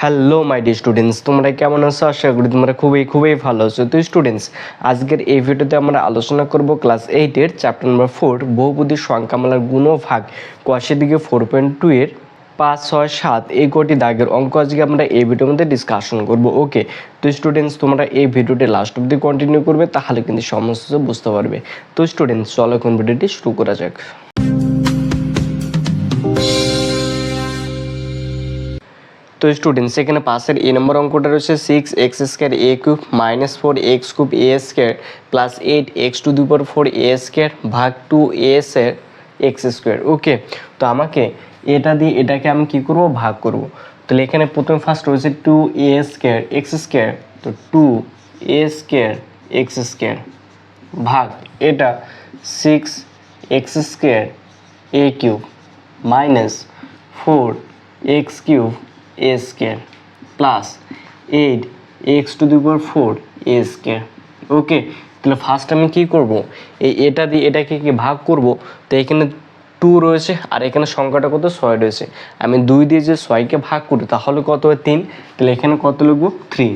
Hello my D students, তোমরা কেমন আছো? আশা করি তোমরা খুবই ভালো আছো। তো স্টুডেন্টস, আজকের এই ভিডিওতে আমরা আলোচনা করব ক্লাস 8-এর চ্যাপ্টার নম্বর 4 বহুপদী সংখ্যামালার গুণ ও ভাগ কোয়াশে দিকে 4.2 এর 5, 6, 7 এই কটি দাগের অঙ্ক আজকে আমরা এই ভিডিওর মধ্যে ডিসকাশন করব। ওকে, তো স্টুডেন্টস তোমরা এই ভিডিওটি লাস্ট অবধি কন্টিনিউ করবে, তাহলে কিন্তু সমস্ত কিছু বুঝতে পারবে। তো স্টুডেন্টস চলো এখন ভিডিওটি শুরু করা যাক। তো স্টুডেন্টস এখানে পাশের এ নম্বর অঙ্কটা রয়েছে 6x² a cube minus 4x cube a square plus 8x⁴ a square ভাগ 2as এর x স্কোয়ার। ওকে, তো আমাকে এটা দিয়ে এটাকে আমি কি করব, ভাগ করব। তাহলে এখানে প্রথমে ফার্স্ট রয়েছে 2a² x স্কোয়ার, তো 2a² x স্কোয়ার ভাগ এটা 6x² a cube minus 4x cube a square plus 8x⁴ a square. Okay, তাহলে ফার্স্ট আমি কি করব, এটা দিয়ে এটাকে কি ভাগ করব। তো এখানে 2 রয়েছে আর এখানে সংখ্যাটা কত, 6 রয়েছে। আমি 2 দিয়ে যে 6কে ভাগ করি তাহলে কত হয়, 3। তাহলে এখানে কত লিখবো, 3।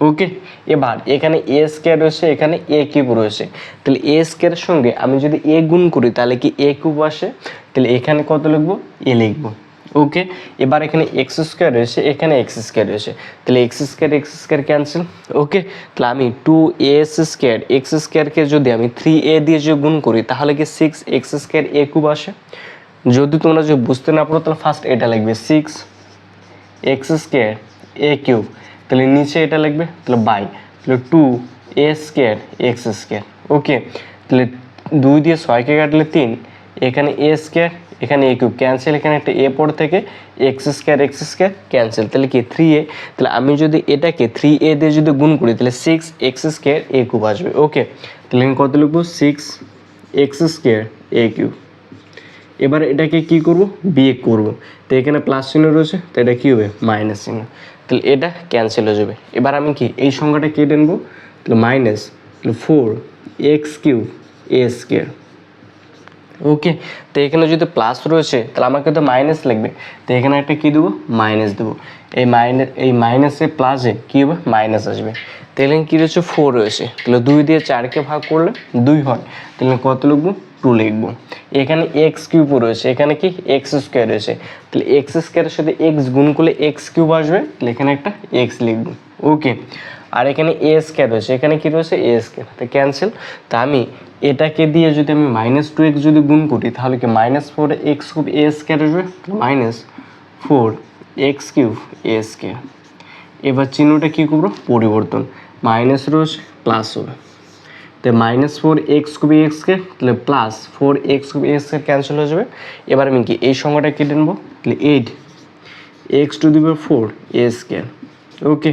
ওকে, এবার এখানে a স্কোয়ার রয়েছে, এখানে a কিউব রয়েছে। তাহলে a স্কোয়ারের সঙ্গে আমি যদি a গুণ করি তাহলে কি a কিউব আসে। তাহলে এখানে কত লিখবো, a লিখবো। ওকে, এবার এখানে এক্স স্কোয়ার রয়েছে, এখানে এক্স স্কোয়ার রয়েছে। তাহলে এক্স স্কোয়ার ক্যান্সেল। ওকে, তাহলে আমি 2as² এক্স স্কোয়ারকে যদি আমি 3a দিয়ে যে গুণ করি তাহলে কি 6x² a কিউব আসে। যদি তোমরা যদি বুঝতে না পারো তাহলে ফার্স্ট এটা লিখবে 6x² a কিউব, তাহলে নিচে এটা লিখবে, তাহলে বাই, তাহলে 2a² x স্কোয়ার। ওকে, তাহলে 2 দিয়ে 6কে কাটলে 3, এখানে a স্কোয়ার, এখানে a কিউব ক্যান্সেল, এখানে একটা a পর থেকে x স্কোয়ার ক্যান্সেল, তাহলে কি 3a। তাহলে আমি যদি এটাকে 3a দিয়ে যদি গুণ করি তাহলে 6x² a কিউব আসবে। ওকে, তাহলে আমি কত লিখবো, 6x² a কিউব। এবার এটাকে কি করব, বিয়োগ করব। তো এখানে প্লাস চিহ্ন রয়েছে, তো এটা কি হবে, মাইনাস চিহ্ন। তাহলে এটা ক্যান্সেল হয়ে যাবে। এবার আমি কি এই সংখ্যাটা কেটে নেবো, তাহলে মাইনাস, তাহলে 4x³ a স্কোয়ার। ওকে, তো এখানে যদি প্লাস রয়েছে তাহলে আমাকে তো মাইনাস লাগবে, তো এখানে একটা কী দেবো, মাইনাস দেবো। এই মাইনাসে প্লাসে কী হবে, মাইনাস আসবে। তাহলে কী রয়েছে, 4 রয়েছে। তাহলে 2 দিয়ে 4কে ভাগ করলে 2 হয়, তাহলে কত লিখবো, 2 লিখবো। এখানে x³ রয়েছে, এখানে কি x স্কোয়ার রয়েছে। তাহলে x স্কোয়ারের সাথে x গুণ করলে x³ আসবে, তাহলে এখানে একটা x লিখবো। ওকে, আর এখানে a স্কোয়ার রয়েছে, এখানে কি রয়েছে, a স্কোয়ার, তো ক্যান্সেল। তা আমি এটাকে দিয়ে যদি আমি -2x যদি গুণ করি তাহলে কি -4x³ a স্কোয়ার আসবে, -4x³ a স্কোয়ার। এবার চিহ্নটা কী করবো, পরিবর্তন, মাইনাস রয়েছে প্লাস হবে, তো -4x³ a স্কোয়ার, তাহলে +4x³ a স্কোয়ার ক্যান্সেল হয়ে যাবে। এবার আমি কি এই সংখ্যাটা কেটে নেবো, তাহলে 8x⁴ a স্কোয়ার। ওকে,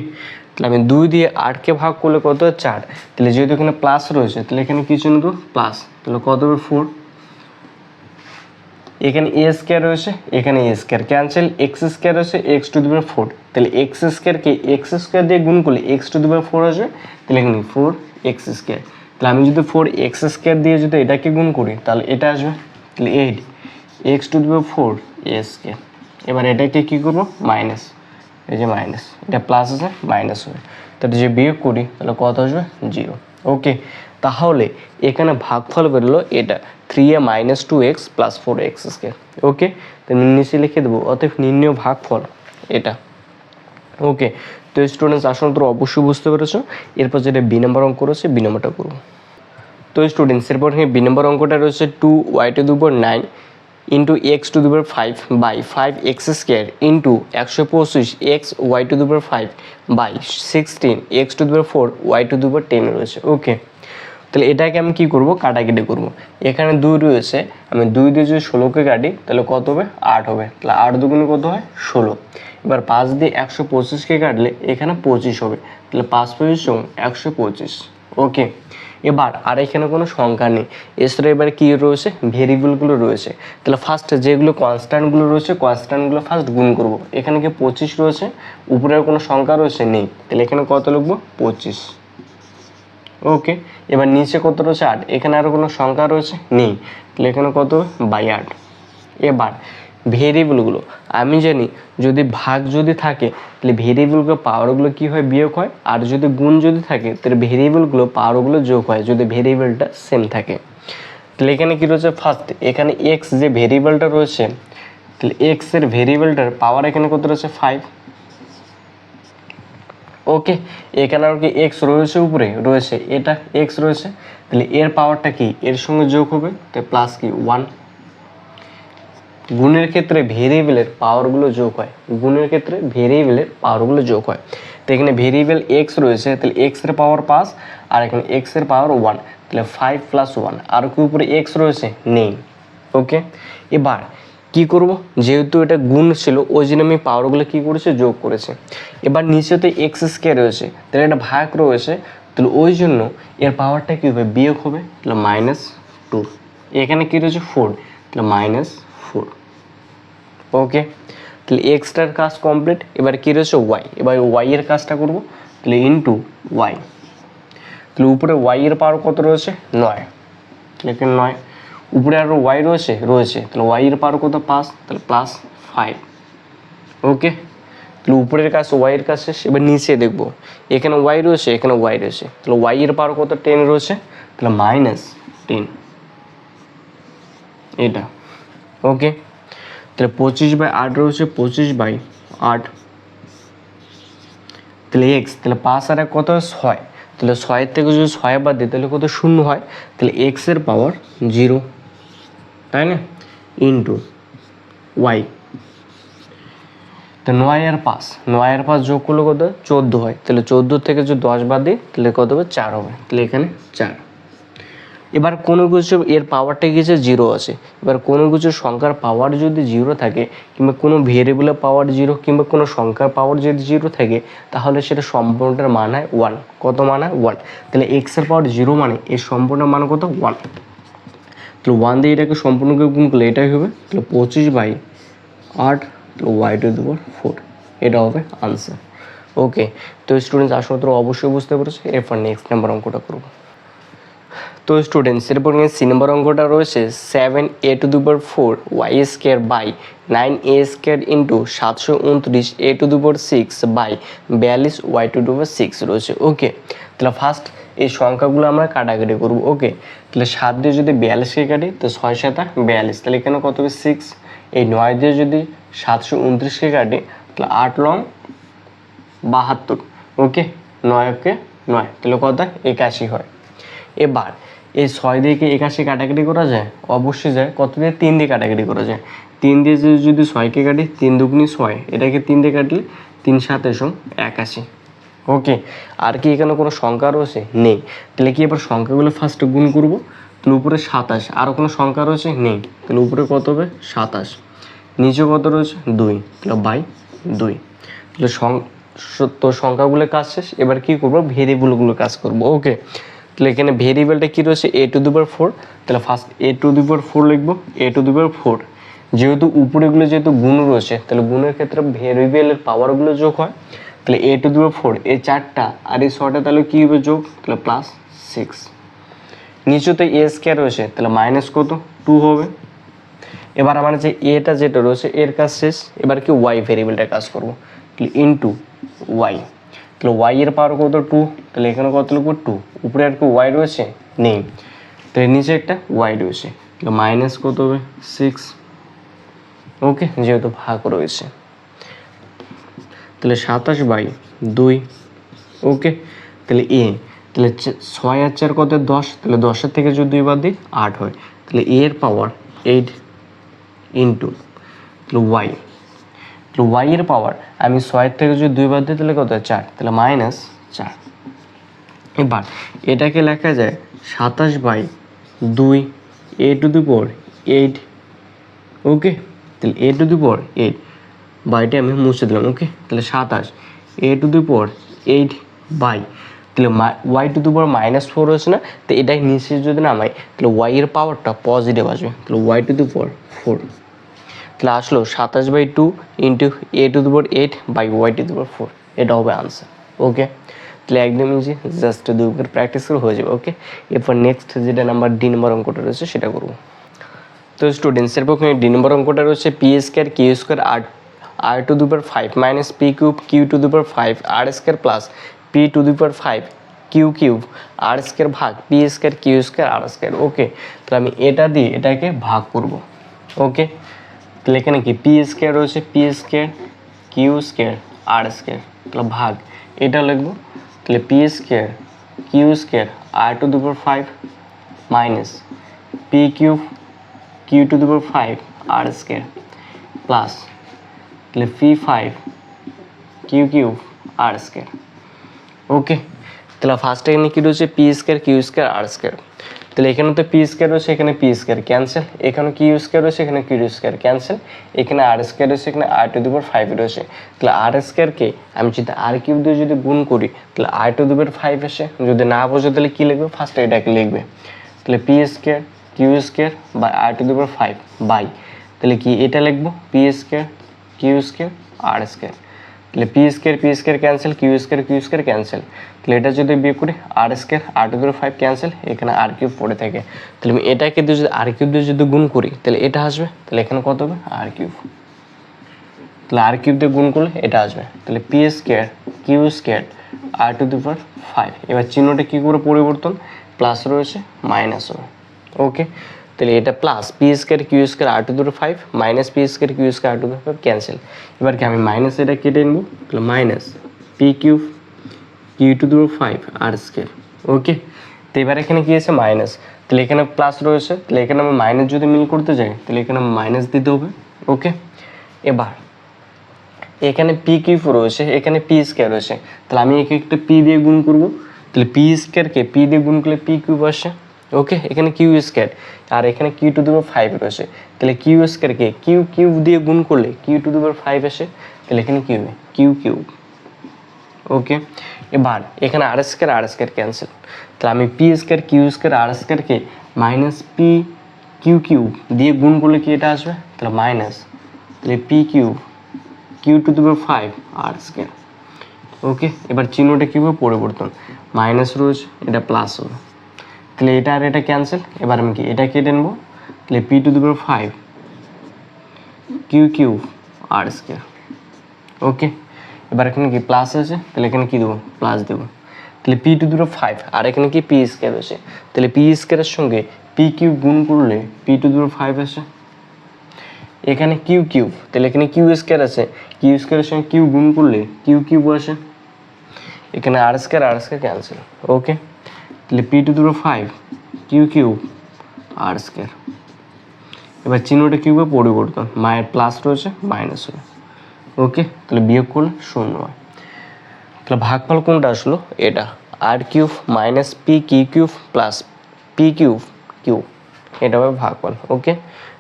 তাহলে আমি 2 দিয়ে 8কে ভাগ করলে কত হয়, 4। তাহলে যেহেতু এখানে প্লাস রয়েছে তাহলে এখানে কি চিহ্ন দেবো, প্লাস, তাহলে কত হবে, 4। এখানে a স্কোয়ার রয়েছে, এখানে a square cancel, x square রয়েছে, x⁴, তাহলে x স্কোয়ারকে x স্কোয়ার দিয়ে গুণ করলে x⁴ আসবে, তাহলে এখানে 4x স্কোয়ার। তাহলে আমি যদি 4x স্কোয়ার দিয়ে যদি এটাকে গুণ করি তাহলে এটা আসবে, তাহলে 8x⁴ a স্কোয়ার। এবার এটাকে কী করবো, মাইনাস, এই যে মাইনাস, এটা প্লাস আছে মাইনাস হবে, তাহলে যে বিয়োগ করি তাহলে কত আসবে, 0। ওকে, তাহলে এখানে ভাগফল বেরোলো এটা 3a - 2x + 4x square. Okay, তো নিচে লিখে দেবো, অতএব নির্ণয় ভাগফল এটা। ওকে, তো স্টুডেন্টস আসলে তোমরা অবশ্যই বুঝতে পেরেছো। এরপর যেটা বি নম্বর অঙ্ক রয়েছে, বি নম্বরটা করবো। তো স্টুডেন্টস এরপর বি নম্বর অঙ্কটা রয়েছে 2y⁴ into x⁵ by 5x² into 125xy⁵ by 16x⁴ y⁴ রয়েছে। ওকে, তাহলে এটাকে আমি কি করব, কাটাকাটি করব। এখানে 2 রয়েছে, আমি 2 দিয়ে যদি 16কে কাটি তাহলে কত হবে, 8 হবে। তাহলে 8 দুগুণে কত হয়, 16। এবার 5 দিয়ে 125কে কাটলে এখানে 25 হবে, তাহলে 5 × 25 = 125। ওকে, এবার আর এখানে কোনো সংখ্যা নেই, এছাড়া এবার কী রয়েছে, ভেরিয়েবলগুলো রয়েছে। তাহলে ফার্স্ট যেগুলো কনস্ট্যান্টগুলো রয়েছে কনস্ট্যান্টগুলো ফার্স্ট গুণ করব। এখানে কি 25 রয়েছে, উপরের কোনো সংখ্যা রয়েছে, নেই, তাহলে এখানে কত লিখবো, 25। ওকে, এবার নিচে কত রয়েছে, 8, এখানে আরও কোনো সংখ্যা রয়েছে, নেই, তাহলে এখানে কত, বাই 8। এবার ভেরিয়েবলগুলো আমি জানি যদি ভাগ যদি থাকে তাহলে ভেরিয়েবলগুলো পাওয়ারগুলো কী হয় বিয়োগ হয়, আর যদি গুণ যদি থাকে তাহলে ভেরিয়েবলগুলো পাওয়ারগুলো যোগ হয় যদি ভেরিয়েবলটা সেম থাকে। তাহলে এখানে কী রয়েছে ফার্স্ট এখানে এক্স যে ভেরিয়েবলটা রয়েছে তাহলে এক্সের ভেরিয়েবলটার পাওয়ার এখানে কত রয়েছে 5। ওকে, এখানে আর কি এক্স রয়েছে উপরে রয়েছে এটা এক্স রয়েছে, তাহলে এর পাওয়ারটা কি এর সঙ্গে যোগ হবে তাই প্লাস কি 1। গুণের ক্ষেত্রে ভেরিয়েবলের পাওয়ারগুলো যোগ হয়, গুণের ক্ষেত্রে ভেরিয়েবলের পাওয়ারগুলো যোগ হয়। তো এখানে ভেরিয়েবল এক্স রয়েছে তাহলে এক্স এর পাওয়ার 5 আর এখানে এক্স এর পাওয়ার 1, তাহলে 5 + 1। আর কি উপরে এক্স রয়েছে নেই। ওকে, এবার কি করব, যেহেতু এটা গুণ ছিল ওই জন্য আমি পাওয়ারগুলো কি করেছি যোগ করেছি। এবার নিচেতে এক্স স্কয়ার রয়েছে তাহলে এটা ভাগ রয়েছে, তাহলে ওই জন্য এর পাওয়ারটা কি হবে বিয়োগ হবে, তাহলে -2। এখানে কি রয়েছে 4, তাহলে -4। ওকে, তাহলে এক্সটার কাজ কমপ্লিট। এবার কি রয়েছে ওয়াই, এবার ওয়াই এর কাজটা করব, তাহলে ইনটু ওয়াই। তাহলে উপরে ওয়াই এর পাওয়ার কত রয়েছে 9, এখানে 9। উপরে আরও ওয়াই রয়েছে তাহলে ওয়াই এর পাওয়ার কত 5, তাহলে +5। ওকে, তাহলে উপরের কাজ ওয়াই এর কাজ শেষ। এবার নিচে দেখব এখানে ওয়াই রয়েছে এখানে ওয়াই রয়েছে, তাহলে ওয়াই এর পাওয়ার কত 10 রয়েছে, তাহলে -10 এটা। ওকে, তাহলে 25/8 রয়েছে 25/8, তাহলে এক্স, তাহলে 5 আর 1 কত হয় 6, তাহলে 6 থেকে যদি 6 বাদ দিই তাহলে কত 0 হয়, তাহলে এক্স এর পাওয়ার 0, তাই না, ইন্টু ওয়াই। তো 9 আর 5 যোগ করলে কত 14 হয়, তাহলে 14 থেকে যদি 10 বাদ দিই তাহলে কত হবে 4 হবে, তাহলে এখানে 4। এবার কোনো কিছু এর পাওয়ারটা গিয়েছে 0 আছে, এবার কোনো কিছু সংখ্যার পাওয়ার যদি 0 থাকে কিংবা কোনো ভেরিয়েবলের পাওয়ার 0 কিংবা কোনো সংখ্যার পাওয়ার যদি 0 থাকে তাহলে সেটা সম্পূর্ণটার মান হয় 1। কত মান হয় 1, তাহলে এক্স এর পাওয়ার 0 মানে এর সম্পূর্ণ মান কত 1, তাহলে 1 দিয়ে এটাকে সম্পূর্ণকে গুণ করলে এটাই হবে, তাহলে 25/8, তাহলে y⁴, এটা হবে আনসার। ওকে, তো স্টুডেন্টস আসলে তো অবশ্যই বুঝতে পেরেছো। এরপর নেক্সট নাম্বার অঙ্কটা করবো। তো স্টুডেন্টস এরপর সি নম্বর অঙ্কটা রয়েছে 7a⁴ y² by 9a² into 729 a⁴ by 42 y⁴ রয়েছে। ওকে, তাহলে ফার্স্ট এই সংখ্যাগুলো আমরা কাটাকাটি করবো। ওকে, তাহলে 7 দিয়ে যদি 42কে কাটি তো 6 × 7 = 42, তাহলে এখানে কত হবে 6। এই 9 দিয়ে যদি 729কে কাটি তাহলে 8 লং 72। ওকে, 9 × 9 তাহলে কত 81 হয়। এবার এই 6 দিয়ে কি 81 কাটাকাটি করা যায়, অবশ্যই যায়। কত দিয়ে 3 দিয়ে কাটাকাটি করা যায়, 3 দিয়ে যদি 6কে কাটি 3 দুগুণে 6, এটাকে 3 দিয়ে কাটলে 3 × 7 = 81। ওকে, আর কি এখানে কোনো সংখ্যা রয়েছে নেই, তাহলে কি এবার সংখ্যাগুলো ফার্স্ট গুণ করব, তাহলে উপরে 27, আর কোনো সংখ্যা রয়েছে নেই, তাহলে উপরে কত হবে 27, নিচে কত রয়েছে 2, তাহলে বাই 2। তাহলে তো সংখ্যাগুলোর কাজ শেষ। এবার কি করব ভেরিয়েবলগুলোর কাজ করব। ওকে, তাহলে এখানে ভেরিয়েবলটা কি রয়েছে a⁴, তাহলে ফার্স্ট a⁴ লিখবো, a⁴। যেহেতু উপরেগুলো যেহেতু গুণ রয়েছে তাহলে গুণের ক্ষেত্রে ভেরিয়েবলের পাওয়ারগুলো যোগ হয়, তাহলে a⁴ এই 4টা আর এই 6টা তাহলে কী হবে যোগ, তাহলে +6। নিচেতে a² রয়েছে তাহলে মাইনাস কত 2 হবে। এবার আমার যে এটা যেটা রয়েছে এর কাজ শেষ। এবার কি ওয়াই ভেরিয়েবলটার কাজ করব, তাহলে ইনটু ওয়াই, তাহলে ওয়াই এর পাওয়ার কত 2, তাহলে এখানে কত লিখবো 2। উপরে আর কি ওয়াই রয়েছে নেই, তাহলে নিচে একটা ওয়াই রয়েছে, তাহলে মাইনাস কত হবে 6। ওকে, যেহেতু ভাগ রয়েছে তাহলে 27/2। ওকে, তাহলে তাহলে 6 আর 4 কত 10, তাহলে 10-এর থেকে যদি 2 বাদ দিই 8 হয়, তাহলে এর পাওয়ার 8 ইন্টু তাহলে ওয়াই, তাহলে ওয়াই এর পাওয়ার আমি 6 থেকে যদি 2 বাদ দিই তাহলে কত 4, তাহলে -4। এবার এটাকে লেখা যায় 27/2 a⁴8। ওকে, তাহলে a⁴8 বাইটা আমি মুছে দিলাম। ওকে, তাহলে 27 a⁴8 বাই, তাহলে y⁴ রয়েছে না, তো এটাই নিচে যদি নামাই তাহলে ওয়াই এর পাওয়ারটা পজিটিভ আসবে, তাহলে y⁴, তাহলে আসলো 27/2 ইন্টু a⁴8 বাই y⁴, এটা হবে আনসার। ওকে, তাহলে একদম ইজি, জাস্ট 2 প্র্যাকটিস করে হয়ে যাবে। ওকে, এরপর নেক্সট যেটা নাম্বার ডি নম্বর অঙ্কটা রয়েছে সেটা করবো। তো স্টুডেন্টসের পক্ষে ডি নম্বর অঙ্কটা রয়েছে P square Q square R to the power 5 minus P cube Q to the power 5 R square plus P to the power 5 Q cube R square ভাগ P square Q square R square. Okay, তাহলে আমি এটা দিয়ে এটাকে ভাগ করব। ওকে, তাহলে এখানে কি পি স্কোয়ার রয়েছে, P square Q square R square, তাহলে ভাগ এটা লিখবো। তাহলে P square Q square R to the power 5 minus P cube Q to the power 5 R square plus তাহলে P 5 Q cube R square. Okay, তাহলে first এখানে কী রয়েছে P square Q square R square. তাহলে এখানে তো P square রয়েছে, এখানে পি স্কোয়ার ক্যান্সেল, এখানে কিউ স্কোয়ার রয়েছে, এখানে কিউ স্কোয়ার ক্যান্সেল, এখানে আর স্কোয়ার রয়েছে, এখানে আর টু দি পাওয়ার 5 রয়েছে। তাহলে আর স্কোয়ারকে আমি যদি আর কিউব দিয়ে যদি গুণ করি তাহলে আর টু দি পাওয়ার 5 আসে। যদি না বোঝো তাহলে কী লিখবে, ফার্স্টে এটাকে লিখবে। তাহলে P square Q square by R to the power 5 by তাহলে কি এটা লিখবো P square Q square R square. তাহলে P square cancel, Q square cancel, তাহলে এটা যদি বিয়োগ করি R square R to the power 5 cancel, এখানে আর কিউব পড়ে থাকে। তাহলে আমি এটাকে দিয়ে যদি আর কিউব দিয়ে যদি গুণ করি তাহলে এটা আসবে, তাহলে এখানে কত হবে আর কিউব, তাহলে আর কিউব দিয়ে গুণ করলে এটা আসবে। তাহলে P square Q square R to the power 5, এবার চিহ্নটা কী করে পরিবর্তন, প্লাস রয়েছে মাইনাস হবে। ওকে, তাহলে এটা plus P square Q square R to the power 5 minus P square Q square R to the power 5 cancel. এবার কি আমি মাইনাস এটা কেটে নেবো, তাহলে minus P cube Q to the power 5 R square. Okay, তো এবার এখানে কী আছে মাইনাস, তাহলে এখানে প্লাস রয়েছে, তাহলে এখানে আমি মাইনাস যদি মিল করতে যাই তাহলে এখানে মাইনাস দিতে হবে। ওকে, এবার এখানে পি কিউব রয়েছে, এখানে পি স্কোয়ার রয়েছে, তাহলে আমি একে একটা পি দিয়ে গুণ করবো। তাহলে পি স্কোয়ারকে পি দিয়ে গুণ করলে পি কিউব আসে। ওকে, এখানে কিউ স্কোয়ার আর এখানে কিউ টু দি পাওয়ার 5 রয়েছে, তাহলে কিউ স্কোয়ারকে কিউ কিউব দিয়ে গুণ করলে কিউ টু দি পাওয়ার 5 আসে, তাহলে এখানে কী হবে কিউ কিউব। ওকে, এবার এখানে আর স্কোয়ার ক্যান্সেল, তাহলে আমি পি স্কোয়ার কিউ স্কোয়ার আর স্কোয়ারকে মাইনাস পি কিউ কিউব দিয়ে গুণ করলে কি এটা আসবে, তাহলে মাইনাস তাহলে P cube Q to the power 5 R square. Okay, এবার চিহ্নটা কীভাবে পরিবর্তন, মাইনাস রয়েছে এটা প্লাস হবে, তাহলে এটা আর এটা ক্যান্সেল। এবার আমি কি এটা কেটে নেবো, তাহলে P to the power 5 Q cube R square. Okay, এবার এখানে কি প্লাস আছে, তাহলে এখানে কি দেবো প্লাস দেবো, তাহলে পি টু দি পাওয়ার 5 আর এখানে কি পি স্কোয়ার আছে, তাহলে পি স্কোয়ারের সঙ্গে পি কিউব গুণ করলে পি টু দি পাওয়ার 5 আসে। এখানে কিউ কিউব, তাহলে এখানে কিউ স্কোয়ার আছে, কিউ স্কোয়ারের সঙ্গে কিউ গুণ করলে কিউ কিউব আসে, এখানে আর স্কোয়ার ক্যান্সেল। ওকে, তাহলে P to the power 5 Q cube R square. এবার চিহ্নটা কিউবে পরিবর্তন, মায়ের প্লাস রয়েছে মাইনাস হবে। ওকে, তাহলে বিয়োগ করলে 0 হয়। তাহলে ভাগফল কোনটা আসলো, এটা R cube minus P Q cube plus P cube cube, এটা হবে ভাগফল। ওকে,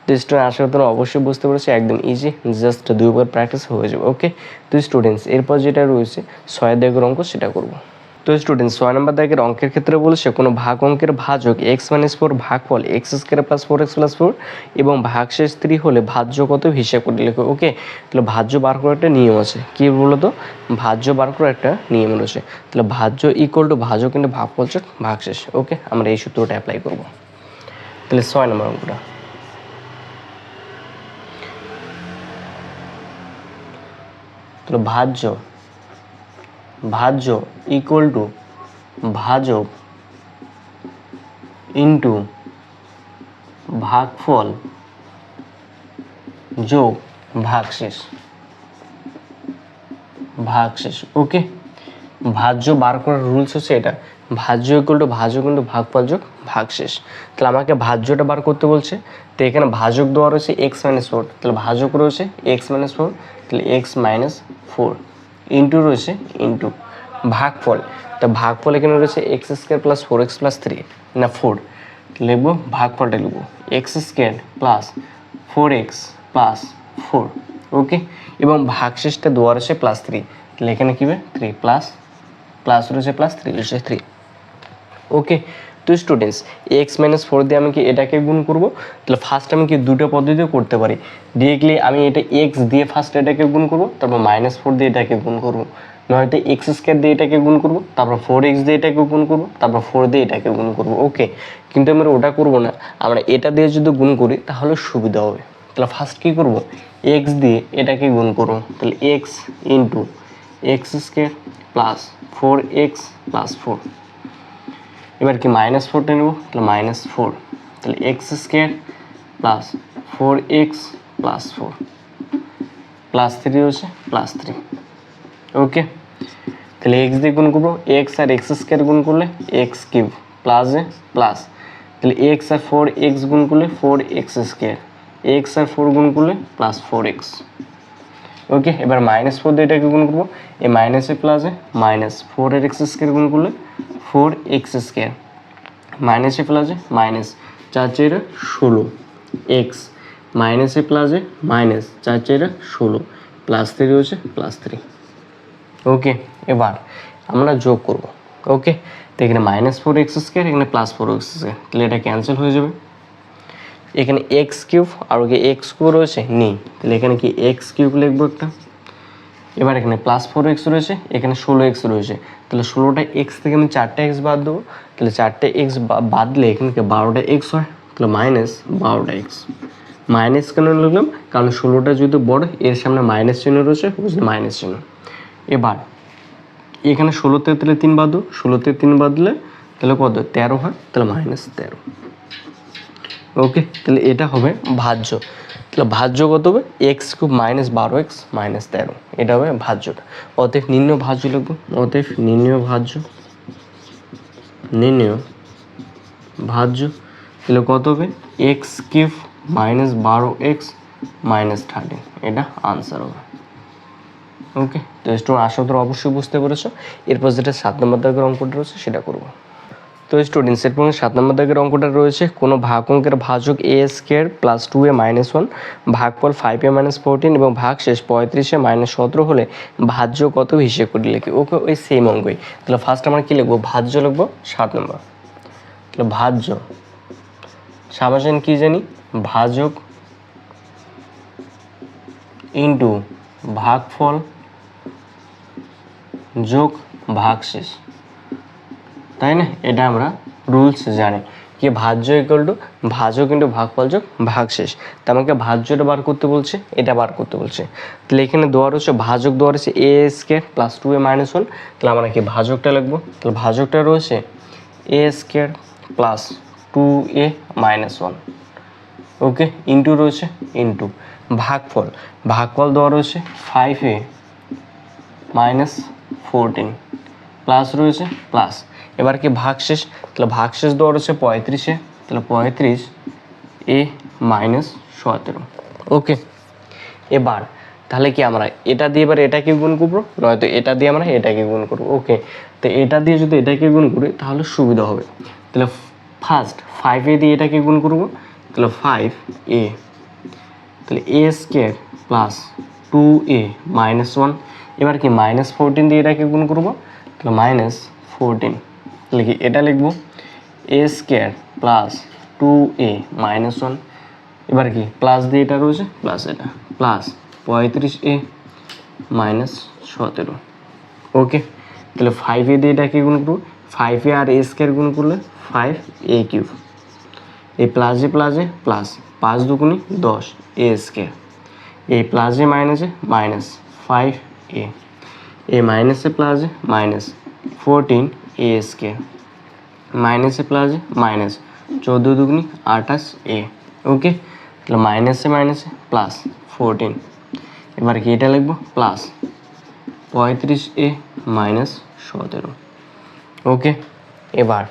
তো স্টুডেন্ট আশা করি তোমরা অবশ্যই বুঝতে পেরেছো, একদম ইজি, জাস্ট 2 বার প্র্যাকটিস হয়ে যাবে। ওকে, তো স্টুডেন্টস এরপর যেটা রয়েছে 6 দাগের অঙ্ক সেটা করবো। তো স্টুডেন্ট 6 নম্বর দাগের অঙ্কের ক্ষেত্রে বলছে কোনো ভাগ অঙ্কের ভাজক এক্স মাইনাস 4 ভাগফল x square plus 4x plus 4 এবং ভাগশেষ 3 হলে ভাজ্য কত হিসাব করে লেখো। ওকে, তাহলে ভাজ্য বার করার একটা নিয়ম আছে, কি বলো তো, ভাজ্য বার করার একটা নিয়ম রয়েছে। তাহলে ভাজ্য ইকুয়াল টু ভাজক কিন্তু ভাগফল যোগ ভাগশেষ। ওকে, আমরা এই সূত্রটা অ্যাপ্লাই করবো। তাহলে 6 নম্বর অঙ্কটা, তাহলে ভাজ্য ইকুয়াল টু ভাজক ইন্টু ভাগফল যোগ ভাগশেষ। ওকে, ভাজ্য বার করার রুলস হচ্ছে এটা, ভাজ্য ইকুয়াল টু ভাজক ইন্টু ভাগফল যোগ ভাগশেষ। তাহলে আমাকে ভাজ্যটা বার করতে বলছে, তো এখানে ভাজক দেওয়া রয়েছে এক্স মাইনাস 4, তাহলে ভাজক রয়েছে এক্স মাইনাস 4, তাহলে এক্স মাইনাস 4 ইন্টু রয়েছে ইন্টু ভাগফল, তো ভাগফল এখানে রয়েছে x square plus 4x plus 3 না 4, লিখবো ভাগফলটা লিখবো x square plus 4x plus 4। ওকে, এবং ভাগশেষটা দেওয়া রয়েছে প্লাস 3, তাহলে এখানে কী হবে 3 প্লাস রয়েছে প্লাস 3 রয়েছে 3। ওকে, তো স্টুডেন্টস এক্স মাইনাস 4 দিয়ে আমি কি এটাকে গুণ করবো, তাহলে ফার্স্ট আমি কি দুটো পদ্ধতিতে করতে পারি, ডিরেক্টলি আমি এটা এক্স দিয়ে ফার্স্ট এটাকে গুণ করবো, তারপর -4 দিয়ে এটাকে গুণ করবো, নয়তো এক্স স্কোয়ার দিয়ে এটাকে গুণ করবো, তারপর 4x দিয়ে এটাকে গুণ করবো, তারপর 4 দিয়ে এটাকে গুণ করবো। ওকে, কিন্তু আমরা ওটা করবো না, আমরা এটা দিয়ে যদি গুণ করি তাহলে সুবিধা হবে। তাহলে ফার্স্ট কী করবো, এক্স দিয়ে এটাকে গুণ করবো, তাহলে x into x square plus 4x plus 4। এবার কি -4টা নেব, তাহলে -4, তাহলে x square plus 4x plus 4 plus 3 হচ্ছে প্লাস 3। ওকে, তাহলে এক্স দিয়ে গুণ করবো, এক্স আর এক্স স্কোয়ার গুণ করলে এক্স কিউব প্লাস প্লাস, তাহলে এক্স আর 4x গুণ করলে 4x স্কোয়ার, এক্স আর 4 গুণ করলে প্লাস 4x। ওকে, এবার -4 দিয়ে এটাকে গুণ করবো, এই মাইনাসে প্লাসে -4 এর এক্স স্কোয়ার গুণ করলে 4x স্কোয়ার, মাইনাসে প্লাসে মাইনাস 4 4 16 x, মাইনাসে প্লাসে মাইনাস 4 4 16 প্লাস 3 হচ্ছে প্লাস 3। ওকে, এবার আমরা যোগ করব। ওকে, তো এখানে -4x স্কোয়ার, এখানে +4x স্কোয়ার, তাহলে এটা ক্যান্সেল হয়ে যাবে। এখানে এক্স কিউব আর ওকে এক্স কিউব রয়েছে নেই, তাহলে এখানে কি এক্স কিউব লিখবো একটা। এবার এখানে +4x রয়েছে, এখানে 16x রয়েছে, তাহলে 16টা এক্স থেকে আমি 4টা এক্স বাদ দেবো, তাহলে 4টা এক্স বাদ দিলে এখানে 12টা এক্স হয়, তাহলে -12টা এক্স। মাইনাস কেন লিখলাম, কারণ 16টা যেহেতু বড়, এর সামনে মাইনাস চিহ্ন রয়েছে, বুঝলে মাইনাস চিহ্ন। এবার এখানে 16তে তাহলে 3 বাদ দেবো, 16তে 3 বাদ দিলে তাহলে কত 13 হয়, তাহলে -13। ওকে, তাহলে এটা হবে ভাজ্য, তাহলে ভাজ্য কত হবে, এক্স কিউব -12x -13, এটা হবে ভাজ্যটা। অতএব নির্ণয় ভাজ্য লিখবো, অতএব নির্ণয় ভাজ্য, তাহলে কত হবে, এক্স কিউব -12x -13, এটা আনসার হবে। ওকে, তো স্টুডেন্ট আশা করি অবশ্যই বুঝতে পেরেছো। এরপর যেটা 7 নম্বর দাগের অঙ্কটা রয়েছে সেটা করবো। তো স্টুডেন্টস এরপর 7 নম্বর দাগের অঙ্কটা রয়েছে, কোনো ভাগ অঙ্কের ভাজক a স্কোয়ার প্লাস 2a - 1 ভাগফল 5a - 14 এবং ভাগশেষ 35a - 17 হলে ভাজ্য কত হিসেব করে লিখি। ওকে, ওই সেম অঙ্কই। তাহলে ফার্স্ট আমরা কী লিখবো, ভাজ্য লিখবো 7 নম্বর। তাহলে ভাজ্য সাবাসেন কি জানি, ভাজক ইন্টু ভাগফল যোগ ভাগশেষ, তাই না? এটা আমরা রুলস জানি কি, ভাজ্য ইকুয়াল টু ভাজক ইন্টু ভাগফল যোগ ভাগশেষ। তো আমাকে ভাজ্যটা বার করতে বলছে, এটা বার করতে বলছে। তাহলে এখানে দেওয়া রয়েছে ভাজক, দেওয়া রয়েছে a স্কোয়ার প্লাস 2a - 1, তাহলে আমরা কি ভাজকটা লিখবো, তাহলে ভাজকটা রয়েছে a square plus 2a - 1। Okay, into রয়েছে ইন্টু ভাগফল দেওয়া রয়েছে 5a - 14 প্লাস রয়েছে প্লাস। এবার কি ভাগশেষ, তাহলে ভাগশেষ দেওয়া রয়েছে 35-এ, তাহলে 35a - 17। ওকে, এবার তাহলে কি আমরা এটা দিয়ে এবার এটাকে গুণ করবো, নয়তো এটা দিয়ে আমরা এটাকে গুণ করবো। ওকে, তো এটা দিয়ে যদি এটাকে গুণ করি তাহলে সুবিধা হবে। তাহলে ফার্স্ট 5a দিয়ে এটাকে গুণ করবো, তাহলে 5a, তাহলে a স্কোয়ার প্লাস 2a - 1। এবার কি -14 দিয়ে এটাকে গুণ করবো, তাহলে -14, তাহলে কি এটা লিখবো a স্কোয়ার প্লাস 2a - 1। এবার কি প্লাস দিয়ে এটা রয়েছে প্লাস, এটা প্লাস 35a - 17। ওকে, তাহলে 5a দিয়ে এটাকে গুণ করবো, 5a আর a স্কোয়ার গুণ করলে 5a কিউব, এই প্লাসে প্লাস 5 দুগুণে 10 a স্কোয়ার, এই প্লাসে মাইনাসে মাইনাস 5a, এই মাইনাসে প্লাসে মাইনাস 14 a স্কোয়ার, মাইনাসে প্লাসে মাইনাস 14 দুগুণে 28a। ওকে, তাহলে মাইনাসে প্লাস 14, এবার কি এটা লিখবো প্লাস 35a - 17। ওকে, এবার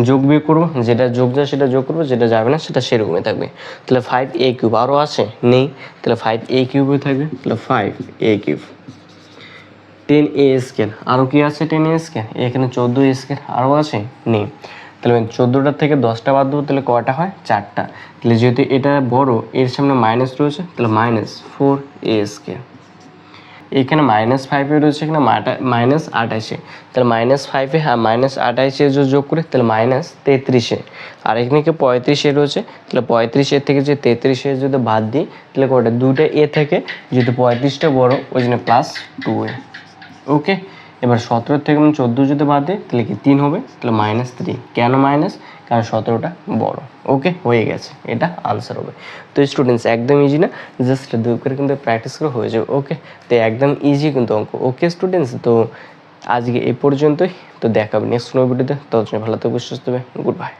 যোগ বিয়োগ করবো, যেটা যোগ যায় সেটা যোগ করবো, যেটা যাবে না সেটা সেরকমই থাকবে। তাহলে 5a কিউব আরও আছে নেই, তাহলে 5a কিউবই থাকবে, তাহলে 5a কিউব। 10a স্কোয়ার আরও কি আছে, 10a স্কোয়ার, এখানে 14a স্কোয়ার আরও আছে নেই, তাহলে 14টার থেকে 10টা বাদ দেবো, তাহলে কয়টা হয় 4টা। তাহলে যেহেতু এটা বড়, এর সামনে মাইনাস রয়েছে, তাহলে -4a স্কোয়ার। এখানে -5 রয়েছে, এখানে -28, তাহলে -5 আর -28 যদি যোগ করে তাহলে -33, আর এখানে কি 35 রয়েছে, তাহলে 35 থেকে যে 33 যদি বাদ দিই তাহলে কয়টা, দুইটা এ থেকে, যেহেতু 35টা বড় ওই জন্য +2a। ওকে, এবার 17 থেকে আমি 14 যদি বাদ দিই তাহলে কি 3 হবে, তাহলে -3। কেন মাইনাস? কারণ 17টা বড়। ওকে, হয়ে গেছে, এটা আনসার হবে। তো স্টুডেন্টস একদম ইজি না, জাস্ট 2 করে কিন্তু প্র্যাকটিস করে হয়ে যাবে। ওকে, তো একদম ইজি কিন্তু অঙ্ক। ওকে স্টুডেন্টস, তো আজকে এই পর্যন্তই। তো দেখাবে নেক্সট কোনো ভিডিওতে। ততক্ষণ ভালো থাকবে, সুস্থ থাকবে। Good bye.